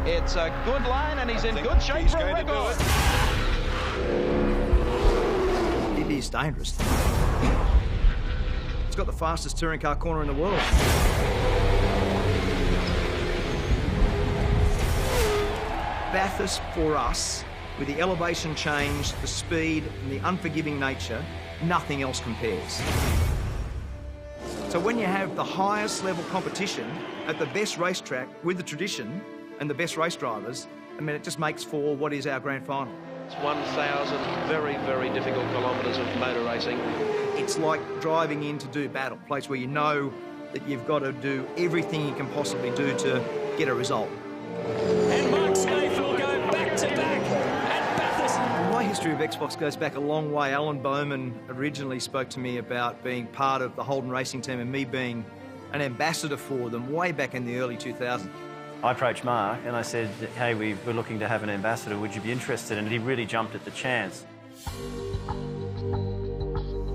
It's a good line, and he's in good shape for a record. It is dangerous. It's got the fastest touring car corner in the world. Bathurst, for us, with the elevation change, the speed, and the unforgiving nature, nothing else compares. So when you have the highest level competition at the best racetrack with the tradition and the best race drivers, I mean, it just makes for what is our grand final. It's 1,000 very, very difficult kilometres of motor racing. It's like driving in to do battle, a place where you know that you've got to do everything you can possibly do to get a result. And Mark Skaife will go back-to-back at Bathurst. My history of Xbox goes back a long way. Alan Bowman originally spoke to me about being part of the Holden racing team and me being an ambassador for them way back in the early 2000s. I approached Mark and I said, hey, we're looking to have an ambassador, would you be interested? And he really jumped at the chance.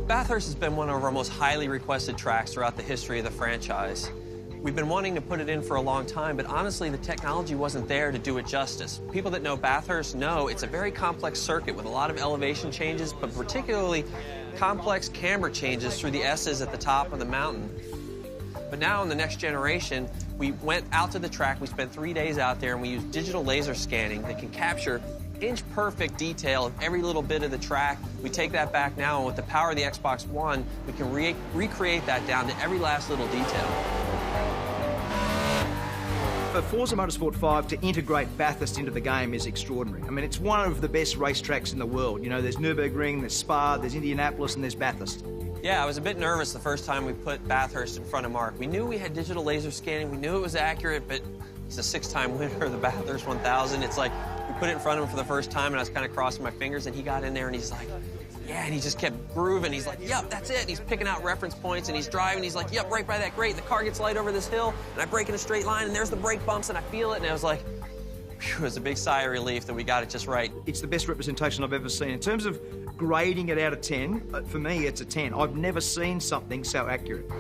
Bathurst has been one of our most highly requested tracks throughout the history of the franchise. We've been wanting to put it in for a long time, but honestly, the technology wasn't there to do it justice. People that know Bathurst know it's a very complex circuit with a lot of elevation changes, but particularly complex camber changes through the S's at the top of the mountain. But now in the next generation, we went out to the track, we spent 3 days out there, and we used digital laser scanning that can capture inch-perfect detail of every little bit of the track. We take that back now, and with the power of the Xbox One, we can recreate that down to every last little detail. For Forza Motorsport 5 to integrate Bathurst into the game is extraordinary. I mean, it's one of the best racetracks in the world. You know, there's Nürburgring, there's Spa, there's Indianapolis, and there's Bathurst. Yeah, I was a bit nervous the first time we put Bathurst in front of Mark. We knew we had digital laser scanning, we knew it was accurate, but he's a 6-time winner of the Bathurst 1000. It's like, we put it in front of him for the first time, and I was kind of crossing my fingers, and he got in there, and he's like, yeah, and he just kept grooving. He's like, yep, that's it. And he's picking out reference points, and he's driving. He's like, yep, right by that grate. The car gets light over this hill, and I brake in a straight line, and there's the brake bumps, and I feel it. And I was like, phew, it was a big sigh of relief that we got it just right. It's the best representation I've ever seen. In terms of grading it out of 10, for me, it's a 10. I've never seen something so accurate.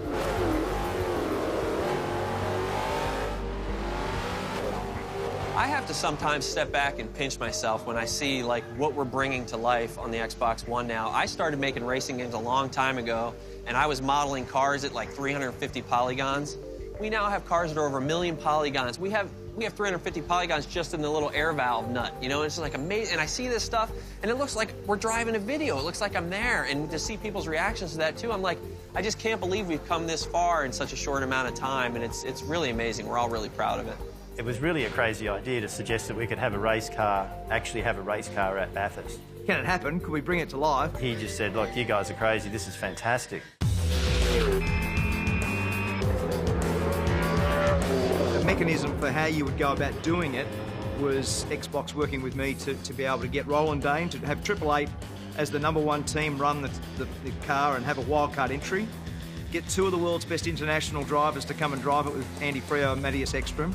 I have to sometimes step back and pinch myself when I see like what we're bringing to life on the Xbox One now. I started making racing games a long time ago, and I was modeling cars at like 350 polygons. We now have cars that are over 1 million polygons. We have 350 polygons just in the little air valve nut, you know? It's like amazing. And I see this stuff, and it looks like we're driving a video. It looks like I'm there. And to see people's reactions to that, too, I'm like, I just can't believe we've come this far in such a short amount of time, and it's really amazing. We're all really proud of it. It was really a crazy idea to suggest that we could have a race car, actually have a race car at Bathurst. Can it happen? Could we bring it to life? He just said, look, you guys are crazy. This is fantastic. The mechanism for how you would go about doing it was Xbox working with me to be able to get Roland Dane to have 888 as the #1 team run the car and have a wildcard entry. Get 2 of the world's best international drivers to come and drive it with Andy Freo and Matthias Ekström.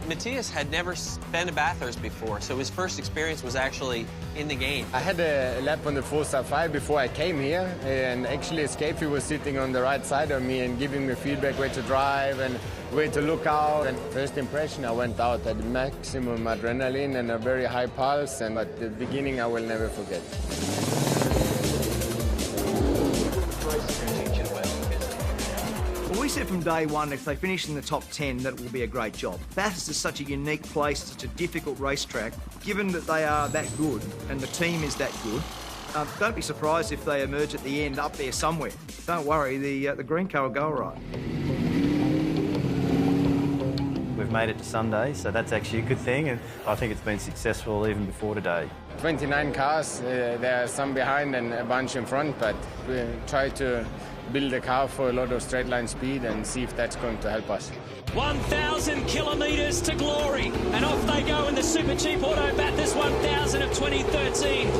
Matthias had never been to Bathurst before, so his first experience was actually in the game. I had a lap on the Forza 5 before I came here, and actually Skaife was sitting on the right side of me and giving me feedback where to drive and where to look out. And first impression, I went out at maximum adrenaline and a very high pulse, and at the beginning I will never forget. Well, we said from day one, if they finish in the top 10, that it will be a great job. Bathurst is such a unique place, such a difficult racetrack. Given that they are that good and the team is that good, don't be surprised if they emerge at the end up there somewhere. Don't worry, the green car will go all right. We've made it to Sunday, so that's actually a good thing, and I think it's been successful even before today. 29 cars, there are some behind and a bunch in front, but we try to build a car for a lot of straight line speed and see if that's going to help us. 1,000 kilometres to glory, and off they go in the Super Cheap Auto Bathurst 1000 of 2013.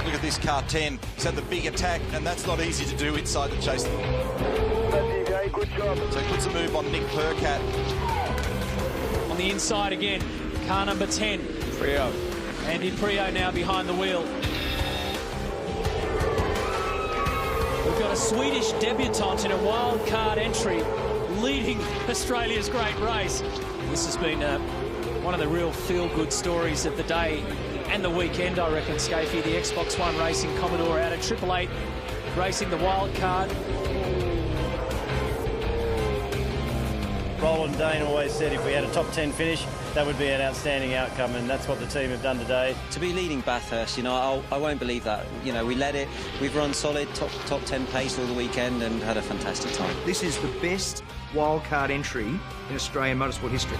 Look at this car 10. He's had the big attack, and that's not easy to do inside the chase. Good job. So he puts a move on Nick Percat. On the inside again, car number 10. Freo. Andy Freo now behind the wheel. We've got a Swedish debutant in a wild card entry leading Australia's great race. This has been one of the real feel-good stories of the day and the weekend, I reckon, Scafey. The Xbox One Racing Commodore out at 888 racing the wild card. Roland Dane always said if we had a top 10 finish, that would be an outstanding outcome, and that's what the team have done today. To be leading Bathurst, you know, I won't believe that. You know, we led it, we've run solid, top 10 pace all the weekend and had a fantastic time. This is the best wildcard entry in Australian motorsport history.